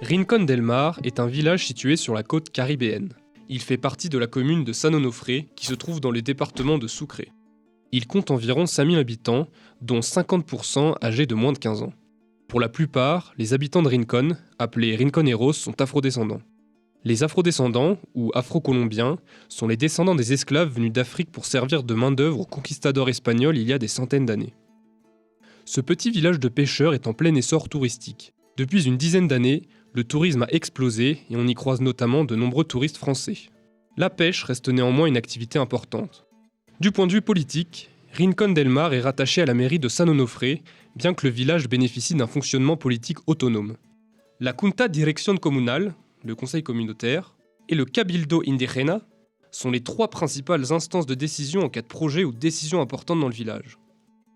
Rincón del Mar est un village situé sur la côte caribéenne. Il fait partie de la commune de San Onofre qui se trouve dans le département de Sucre. Il compte environ 5000 habitants, dont 50% âgés de moins de 15 ans. Pour la plupart, les habitants de Rincón, appelés Rinconeros, sont afrodescendants. Les afrodescendants, ou afro-colombiens, sont les descendants des esclaves venus d'Afrique pour servir de main-d'œuvre aux conquistadors espagnols il y a des centaines d'années. Ce petit village de pêcheurs est en plein essor touristique. Depuis une dizaine d'années, le tourisme a explosé et on y croise notamment de nombreux touristes français. La pêche reste néanmoins une activité importante. Du point de vue politique, Rincón del Mar est rattaché à la mairie de San Onofre, bien que le village bénéficie d'un fonctionnement politique autonome. La Junta Dirección Comunal, le conseil communautaire, et le Cabildo Indígena sont les trois principales instances de décision en cas de projet ou décision importante dans le village.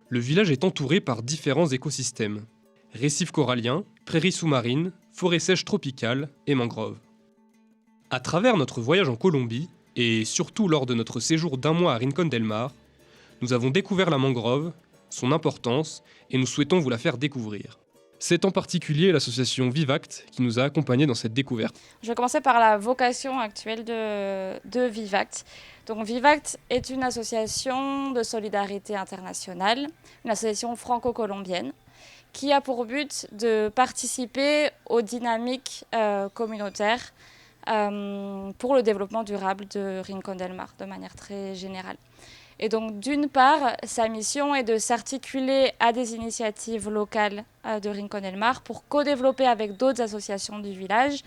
Le village est entouré par différents écosystèmes. Récifs coralliens, prairies sous-marines, forêts sèches tropicales et mangroves. À travers notre voyage en Colombie, et surtout lors de notre séjour d'un mois à Rincón del Mar, nous avons découvert la mangrove, son importance, et nous souhaitons vous la faire découvrir. C'est en particulier l'association Vivact qui nous a accompagnés dans cette découverte. Je vais commencer par la vocation actuelle de Vivact. Donc Vivact est une association de solidarité internationale, une association franco-colombienne, qui a pour but de participer aux dynamiques communautaires pour le développement durable de Rincón del Mar, de manière très générale. Et donc, d'une part, sa mission est de s'articuler à des initiatives locales de Rincón del Mar pour co-développer avec d'autres associations du village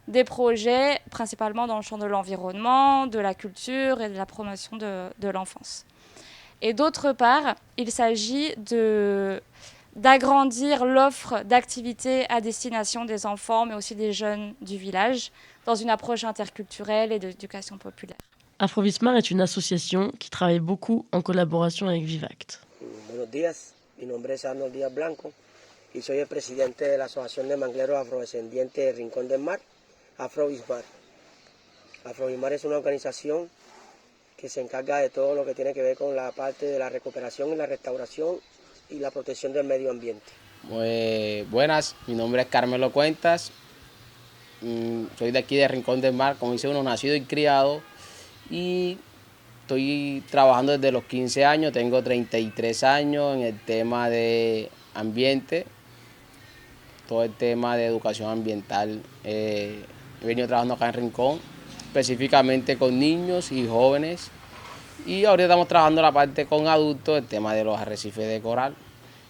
des projets principalement dans le champ de l'environnement, de la culture et de la promotion de l'enfance. Et d'autre part, il s'agit d'agrandir l'offre d'activités à destination des enfants, mais aussi des jeunes du village, dans une approche interculturelle et d'éducation populaire. Afrovismar est une association qui travaille beaucoup en collaboration avec Vivact. Buenos días, mi nombre es Arnold Díaz Blanco y soy el presidente de la Asociación de Mangleros Afrodescendientes de Rincón del Mar, Afrovismar. Afrovismar es una organización que se encarga de todo lo que tiene que ver con la parte de la recuperación y la restauración y la protección del medio ambiente. Buenas, mi nombre es Carmelo Cuentas, soy de aquí de Rincón del Mar, como dice uno, nacido y criado, y estoy trabajando desde los 15 años, tengo 33 años en el tema de ambiente, todo el tema de educación ambiental. He venido trabajando acá en Rincón, específicamente con niños y jóvenes, y ahorita estamos trabajando la parte con adultos, el tema de los arrecifes de coral.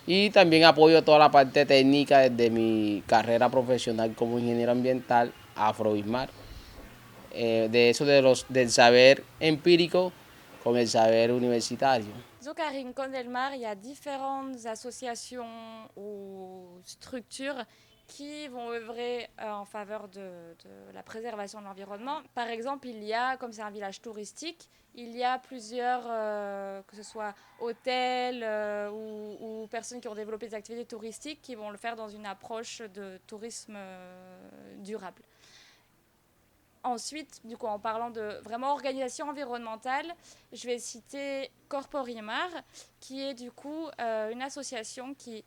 Y también apoyo toda la parte técnica desde mi carrera profesional como ingeniero ambiental a Afrovismar. De eso del saber empírico con el saber universitario. Donc à Rincón del Mar, il y a différentes associations ou structures qui vont œuvrer en faveur de la préservation de l'environnement. Par exemple, il y a, comme c'est un village touristique, il y a plusieurs, que ce soit hôtels ou personnes qui ont développé des activités touristiques qui vont le faire dans une approche de tourisme durable. Ensuite, du coup, en parlant de vraiment organisation environnementale, je vais citer Corporimar, qui est du coup une association qui,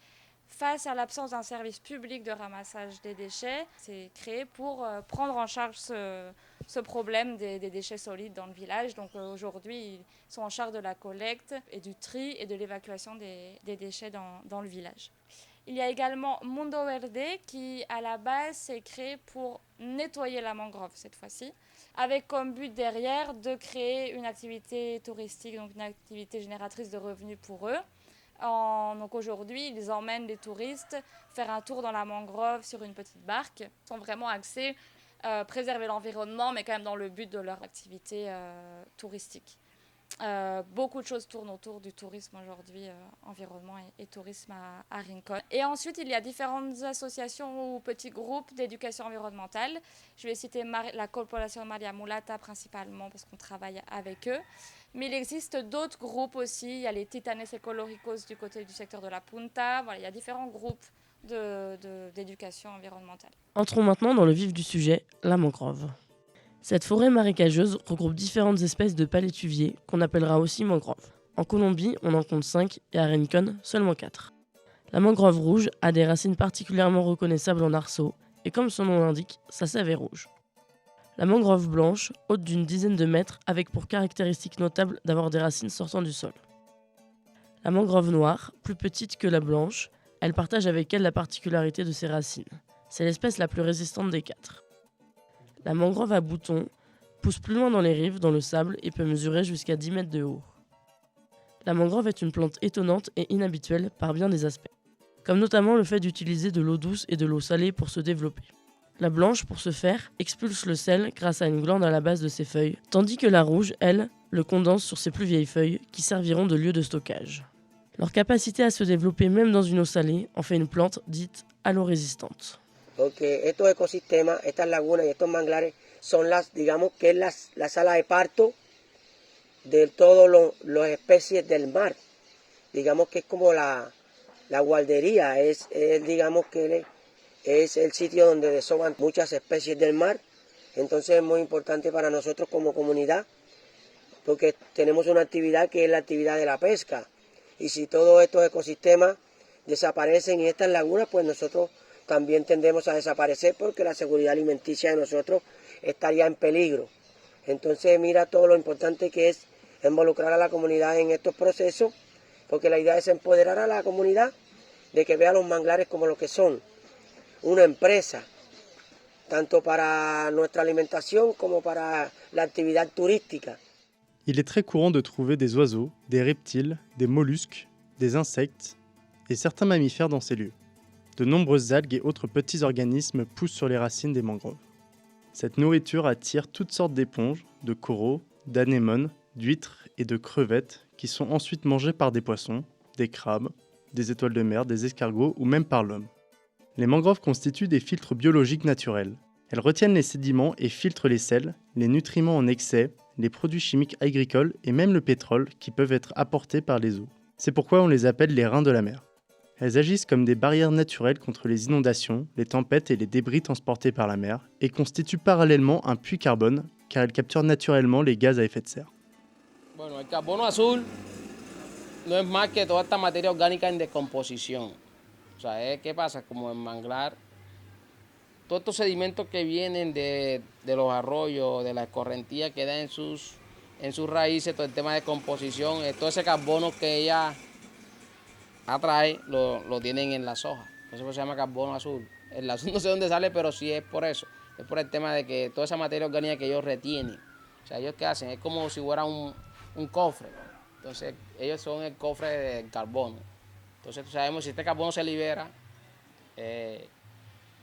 face à l'absence d'un service public de ramassage des déchets, s'est créée pour prendre en charge ce problème des déchets solides dans le village. Donc aujourd'hui, ils sont en charge de la collecte et du tri et de l'évacuation des déchets dans le village. Il y a également Mundo Verde qui, à la base, s'est créé pour nettoyer la mangrove cette fois-ci, avec comme but derrière de créer une activité touristique, donc une activité génératrice de revenus pour eux. Donc aujourd'hui, ils emmènent les touristes faire un tour dans la mangrove sur une petite barque. Ils sont vraiment axés préserver l'environnement, mais quand même dans le but de leur activité touristique. Beaucoup de choses tournent autour du tourisme aujourd'hui, environnement et tourisme à Rincón. Et ensuite, il y a différentes associations ou petits groupes d'éducation environnementale. Je vais citer la Corporación María Mulata principalement parce qu'on travaille avec eux. Mais il existe d'autres groupes aussi. Il y a les Titanes Ecológicos du côté du secteur de la Punta. Voilà, il y a différents groupes d'éducation environnementale. Entrons maintenant dans le vif du sujet, la mangrove. Cette forêt marécageuse regroupe différentes espèces de palétuviers qu'on appellera aussi mangroves. En Colombie, on en compte 5 et à Rincón, seulement 4. La mangrove rouge a des racines particulièrement reconnaissables en arceaux et comme son nom l'indique, sa sève est rouge. La mangrove blanche, haute d'une dizaine de mètres, avec pour caractéristique notable d'avoir des racines sortant du sol. La mangrove noire, plus petite que la blanche, elle partage avec elle la particularité de ses racines. C'est l'espèce la plus résistante des 4. La mangrove à boutons pousse plus loin dans les rives, dans le sable, et peut mesurer jusqu'à 10 mètres de haut. La mangrove est une plante étonnante et inhabituelle par bien des aspects, comme notamment le fait d'utiliser de l'eau douce et de l'eau salée pour se développer. La blanche, pour ce faire, expulse le sel grâce à une glande à la base de ses feuilles, tandis que la rouge, elle, le condense sur ses plus vieilles feuilles, qui serviront de lieu de stockage. Leur capacité à se développer même dans une eau salée en fait une plante dite halorésistante. Porque estos ecosistemas, estas lagunas y estos manglares son digamos que es la sala de parto de todas las especies del mar. Digamos que es como la guardería, digamos que es el sitio donde desovan muchas especies del mar. Entonces es muy importante para nosotros como comunidad, porque tenemos una actividad que es la actividad de la pesca. Y si todos estos ecosistemas desaparecen y estas lagunas, pues nosotros también tendemos a desaparecer porque la seguridad alimenticia de nosotros estaría en peligro. Entonces mira todo lo importante que es involucrar a la comunidad en estos procesos, porque la idea es empoderar a la comunidad de que vea los manglares como lo que son, una empresa, tanto para nuestra alimentación como para la actividad turística. Il est très courant de trouver des oiseaux, des reptiles, des mollusques, des insectes et certains mammifères dans ces lieux. De nombreuses algues et autres petits organismes poussent sur les racines des mangroves. Cette nourriture attire toutes sortes d'éponges, de coraux, d'anémones, d'huîtres et de crevettes qui sont ensuite mangées par des poissons, des crabes, des étoiles de mer, des escargots ou même par l'homme. Les mangroves constituent des filtres biologiques naturels. Elles retiennent les sédiments et filtrent les sels, les nutriments en excès, les produits chimiques agricoles et même le pétrole qui peuvent être apportés par les eaux. C'est pourquoi on les appelle les reins de la mer. Elles agissent comme des barrières naturelles contre les inondations, les tempêtes et les débris transportés par la mer et constituent parallèlement un puits carbone car elles capturent naturellement les gaz à effet de serre. Bueno, el carbono azul no es más que toda esta materia orgánica en descomposición. O sea, ¿qué pasa? Como en manglar, todos estos sedimentos que vienen de los arroyos, de la escorrentía que da en sus raíces, todo el tema de composición, todo ese carbono que ella atrae, lo tienen en las hojas. Por eso se llama carbono azul. El azul no sé dónde sale, pero sí es por eso. Es por el tema de que toda esa materia orgánica que ellos retienen. O sea, ellos qué hacen, es como si fuera un cofre. Entonces, ellos son el cofre del carbono. Entonces, sabemos si este carbono se libera,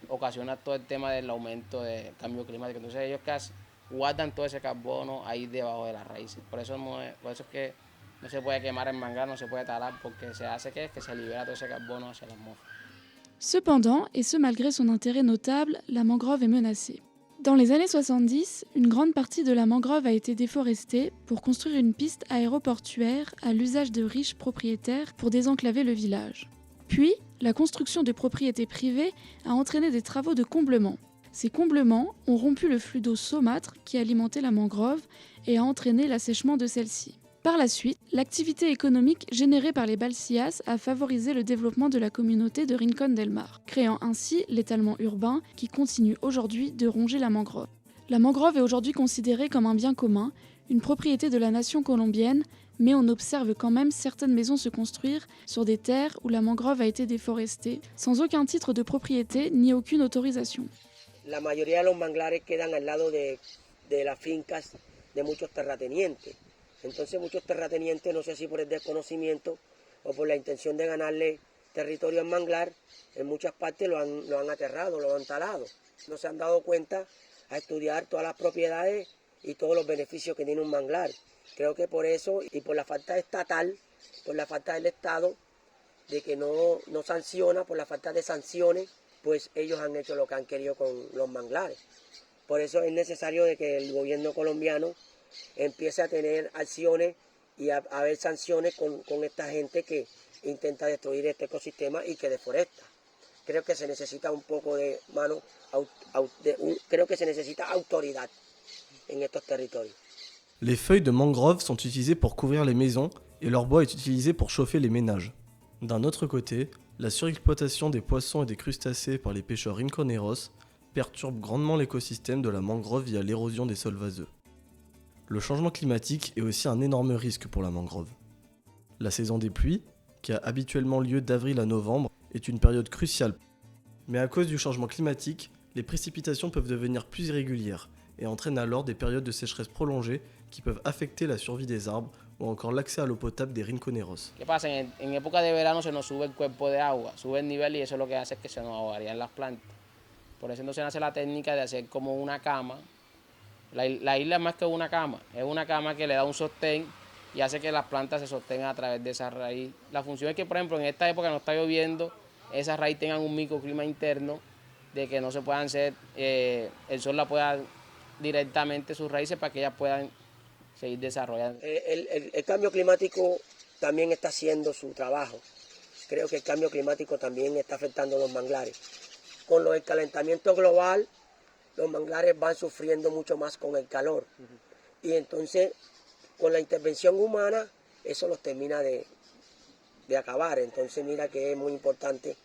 ocasiona todo el tema del aumento del cambio climático. Entonces, ellos qué hacen, guardan todo ese carbono ahí debajo de las raíces. Por eso es que no se puede quemar el manglar, no se puede talar, porque se hace que se libera todo ese carbono hacia la atmósfère. Cependant, et ce malgré son intérêt notable, la mangrove est menacée. Dans les années 70, une grande partie de la mangrove a été déforestée pour construire une piste aéroportuaire à l'usage de riches propriétaires pour désenclaver le village. Puis, la construction de propriétés privées a entraîné des travaux de comblement. Ces comblements ont rompu le flux d'eau saumâtre qui alimentait la mangrove et a entraîné l'assèchement de celle-ci. Par la suite, l'activité économique générée par les balsias a favorisé le développement de la communauté de Rincón del Mar, créant ainsi l'étalement urbain qui continue aujourd'hui de ronger la mangrove. La mangrove est aujourd'hui considérée comme un bien commun, une propriété de la nation colombienne, mais on observe quand même certaines maisons se construire sur des terres où la mangrove a été déforestée, sans aucun titre de propriété ni aucune autorisation. La mayoría de los manglares quedan al lado de las fincas de muchos terratenientes. Entonces muchos terratenientes, no sé si por el desconocimiento o por la intención de ganarle territorio al manglar, en muchas partes lo han aterrado, lo han talado. No se han dado cuenta a estudiar todas las propiedades y todos los beneficios que tiene un manglar. Creo que por eso y por la falta estatal, por la falta del Estado, de que no sanciona, por la falta de sanciones, pues ellos han hecho lo que han querido con los manglares. Por eso es necesario de que el gobierno colombiano empiece a tener acciones y a haber sanciones con esta gente que intenta destruir este ecosistema y que deforesta. Creo que se necesita un poco de mano, creo que se necesita autoridad en estos territorios. Les feuilles de mangrove sont utilisées pour couvrir les maisons et leur bois est utilisé pour chauffer les ménages. D'un autre côté, la surexploitation des poissons et des crustacés par les pêcheurs rinconeros perturbent grandement l'écosystème de la mangrove via l'érosion des sols vaseux. Le changement climatique est aussi un énorme risque pour la mangrove. La saison des pluies, qui a habituellement lieu d'avril à novembre, est une période cruciale. Mais à cause du changement climatique, les précipitations peuvent devenir plus irrégulières et entraînent alors des périodes de sécheresse prolongées qui peuvent affecter la survie des arbres o encore l'accès à l'eau potable des rinconeros. ¿Qué pasa? En época de verano se nos sube el cuerpo de agua, sube el nivel y eso lo que hace es que se nos ahogarían las plantas. Por eso entonces nace la técnica de hacer como una cama. La isla es más que una cama, es una cama que le da un sostén y hace que las plantas se sostengan a través de esa raíz. La función es que, por ejemplo, en esta época no está lloviendo, esa raíz tengan un microclima interno de que no se puedan hacer, el sol la pueda directamente sus raíces para que ellas puedan seguir desarrollando. El cambio climático también está haciendo su trabajo. Creo que el cambio climático también está afectando los manglares. Con el calentamiento global, los manglares van sufriendo mucho más con el calor. Y entonces, con la intervención humana, eso los termina de acabar. Entonces, mira que es muy importante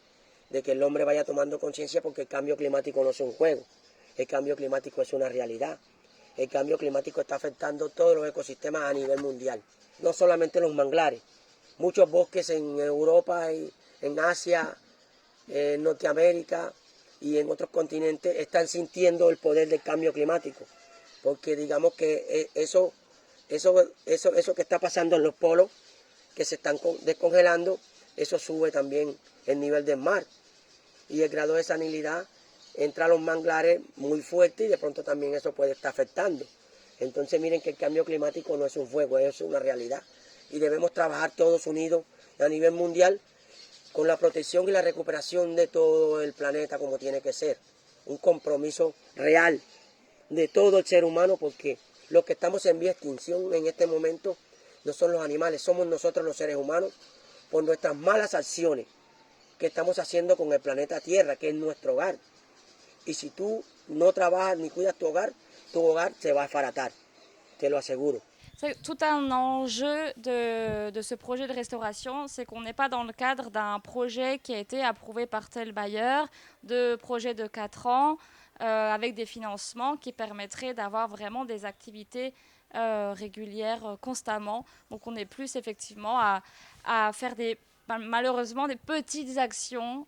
de que el hombre vaya tomando conciencia, porque el cambio climático no es un juego. El cambio climático es una realidad. El cambio climático está afectando todos los ecosistemas a nivel mundial. No solamente los manglares. Muchos bosques en Europa, y en Asia, en Norteamérica y en otros continentes están sintiendo el poder del cambio climático. Porque digamos que eso que está pasando en los polos, que se están descongelando, eso sube también el nivel del mar. Y el grado de salinidad entra a los manglares muy fuerte y de pronto también eso puede estar afectando. Entonces miren que el cambio climático no es un juego, es una realidad. Y debemos trabajar todos unidos a nivel mundial con la protección y la recuperación de todo el planeta como tiene que ser. Un compromiso real de todo el ser humano, porque los que estamos en vía de extinción en este momento no son los animales, somos nosotros los seres humanos, por nuestras malas acciones que estamos haciendo con el planeta Tierra, que es nuestro hogar. Y si tú no trabajas ni cuidas tu hogar se va a desbaratar, te lo aseguro. Tout un enjeu de ce projet de restauration, c'est qu'on n'est pas dans le cadre d'un projet qui a été approuvé par tel bailleur, de projet de 4 ans, avec des financements qui permettraient d'avoir vraiment des activités régulières constamment. Donc on est plus effectivement à faire malheureusement des petites actions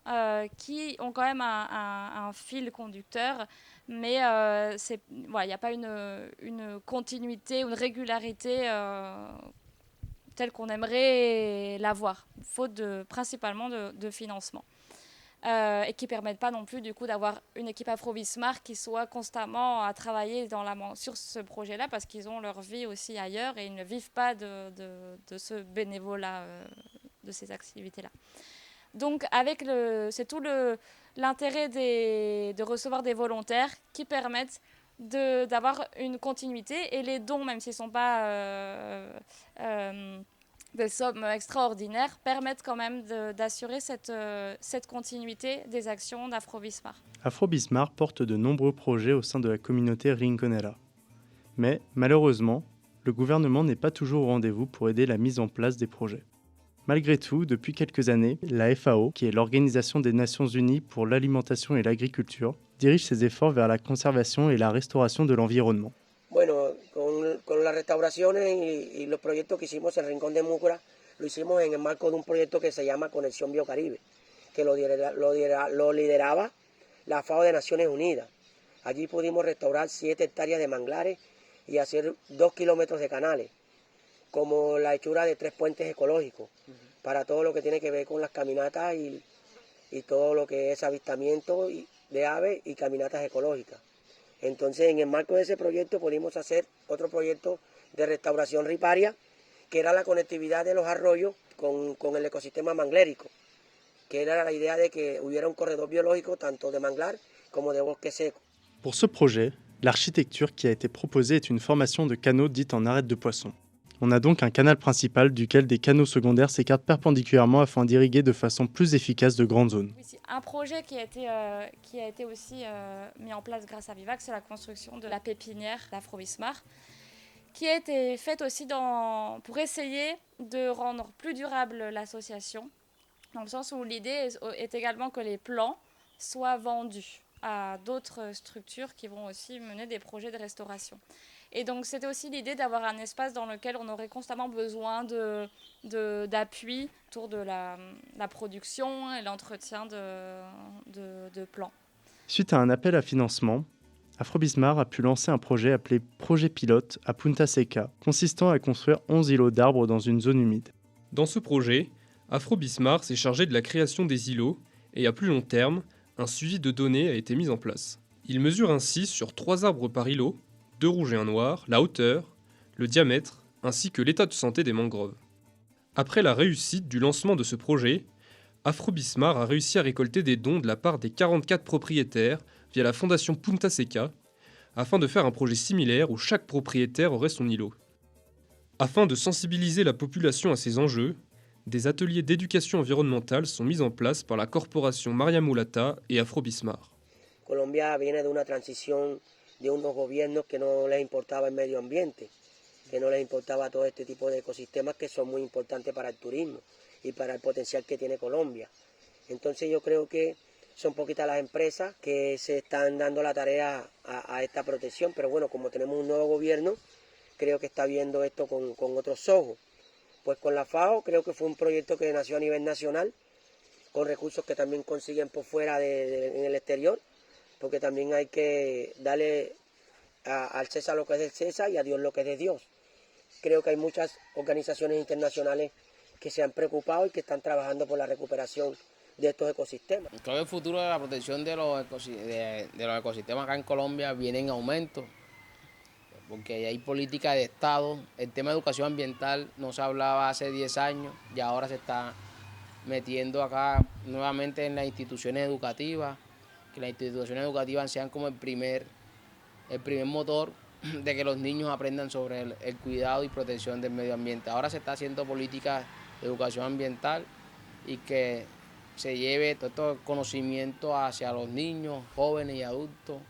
qui ont quand même un fil conducteur, mais il n'y a pas une continuité, une régularité telle qu'on aimerait l'avoir, faute principalement de financement. Et qui ne permettent pas non plus du coup d'avoir une équipe Afro-Bismarck qui soit constamment à travailler sur ce projet-là, parce qu'ils ont leur vie aussi ailleurs et ils ne vivent pas de ce bénévolat, de ces activités-là. Donc c'est tout l'intérêt de recevoir des volontaires qui permettent d'avoir une continuité, et les dons, même s'ils ne sont pas des sommes extraordinaires, permettent quand même d'assurer cette continuité des actions d'Afro-Bismarck. Afro-Bismarck porte de nombreux projets au sein de la communauté Rinconera. Mais malheureusement, le gouvernement n'est pas toujours au rendez-vous pour aider la mise en place des projets. Malgré tout, depuis quelques années, la FAO, qui est l'Organisation des Nations Unies pour l'alimentation et l'agriculture, dirige ses efforts vers la conservation et la restauration de l'environnement. Bueno, con las restauraciones y los proyectos que hicimos en Rincón de Múcora, lo hicimos en el marco de un proyecto que se llama Conexión Biocaribe, que lo lideraba la FAO de Naciones Unidas. Allí pudimos restaurar 7 hectáreas de manglares y hacer 2 kilómetros de canales, como la hechura de 3 puentes ecológicos, para todo lo que tiene que ver con las caminatas y todo lo que es avistamiento de aves y caminatas ecológicas. Entonces, en el marco de ese proyecto pudimos hacer otro proyecto de restauración riparia, que era la conectividad de los arroyos con el ecosistema manglérico, que era la idea de que hubiera un corredor biológico tanto de manglar como de bosque seco. Pour ce projet, l'architecture qui a été proposée est une formation de canaux dite en arête de poisson. On a donc un canal principal duquel des canaux secondaires s'écartent perpendiculairement afin d'irriguer de façon plus efficace de grandes zones. Oui, un projet qui a été aussi mis en place grâce à Vivac, c'est la construction de la pépinière d'Afro-Bismarck, qui a été faite aussi pour essayer de rendre plus durable l'association, dans le sens où l'idée est également que les plants soient vendus. à d'autres structures qui vont aussi mener des projets de restauration. Et donc c'était aussi l'idée d'avoir un espace dans lequel on aurait constamment besoin d'appui autour de la production et l'entretien de plants. Suite à un appel à financement, Afrobismar a pu lancer un projet appelé Projet Pilote à Punta Seca, consistant à construire 11 îlots d'arbres dans une zone humide. Dans ce projet, Afrobismar s'est chargé de la création des îlots et à plus long terme, un suivi de données a été mis en place. Il mesure ainsi sur 3 arbres par îlot, 2 rouges et 1 noir, la hauteur, le diamètre, ainsi que l'état de santé des mangroves. Après la réussite du lancement de ce projet, Afrobismar a réussi à récolter des dons de la part des 44 propriétaires via la fondation Punta Seca, afin de faire un projet similaire où chaque propriétaire aurait son îlot. Afin de sensibiliser la population à ces enjeux, des ateliers d'éducation environnementale sont mis en place par la corporation Maria Mulata et Afrobismar. Colombia viene de una transición de unos gobiernos que no les importaba el medio ambiente, que no les importaba todo este tipo de ecosistemas que son muy importantes para el turismo y para el potencial que tiene Colombia. Entonces yo creo que son poquitas las empresas que se están dando la tarea a esta protección, pero bueno, como tenemos un nuevo gobierno, creo que está viendo esto con otros ojos. Pues con la FAO creo que fue un proyecto que nació a nivel nacional, con recursos que también consiguen por fuera en el exterior, porque también hay que darle al César lo que es del César y a Dios lo que es de Dios. Creo que hay muchas organizaciones internacionales que se han preocupado y que están trabajando por la recuperación de estos ecosistemas. Creo que el futuro de la protección de los ecosistemas acá en Colombia viene en aumento, porque hay política de Estado. El tema de educación ambiental no se hablaba hace 10 años y ahora se está metiendo acá nuevamente en las instituciones educativas, que las instituciones educativas sean como el primer motor de que los niños aprendan sobre el cuidado y protección del medio ambiente. Ahora se está haciendo política de educación ambiental y que se lleve todo este conocimiento hacia los niños, jóvenes y adultos.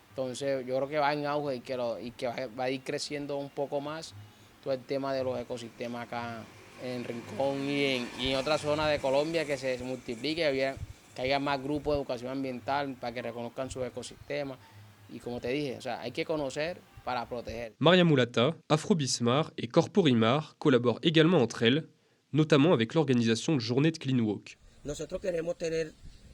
Entonces yo creo que va en auge y que va a ir creciendo un poco más todo el tema de los ecosistemas acá en Rincón y en otras zonas de Colombia, que se multiplique, que haya más grupos de educación ambiental para que reconozcan sus ecosistemas. Y como te dije, o sea, hay que conocer para proteger. Maria Mulata, Afrobismar et Corporimar collaborent également entre elles, notamment avec l'organisation de journées de Clean Walk. Nosotros queremos tener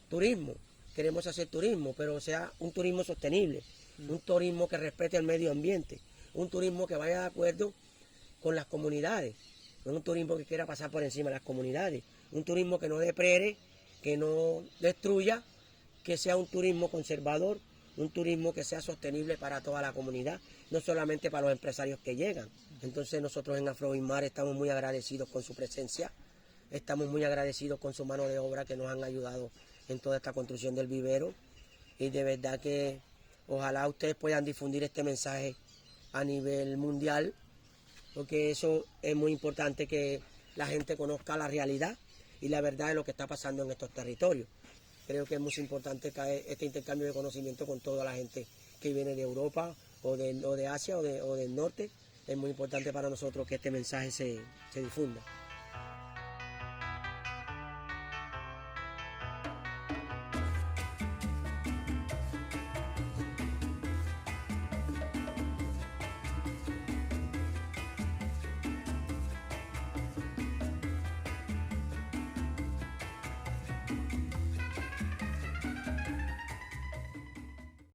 turismo, queremos hacer turismo, pero sea un turismo sostenible, un turismo que respete el medio ambiente, un turismo que vaya de acuerdo con las comunidades, no un turismo que quiera pasar por encima de las comunidades, un turismo que no deprede, que no destruya, que sea un turismo conservador, un turismo que sea sostenible para toda la comunidad, no solamente para los empresarios que llegan. Entonces nosotros en Afrobismar estamos muy agradecidos con su presencia, estamos muy agradecidos con su mano de obra que nos han ayudado en toda esta construcción del vivero, y de verdad que ojalá ustedes puedan difundir este mensaje a nivel mundial, porque eso es muy importante, que la gente conozca la realidad y la verdad de lo que está pasando en estos territorios. Creo que es muy importante que este intercambio de conocimiento con toda la gente que viene de Europa o de Asia o del norte. Es muy importante para nosotros que este mensaje se difunda.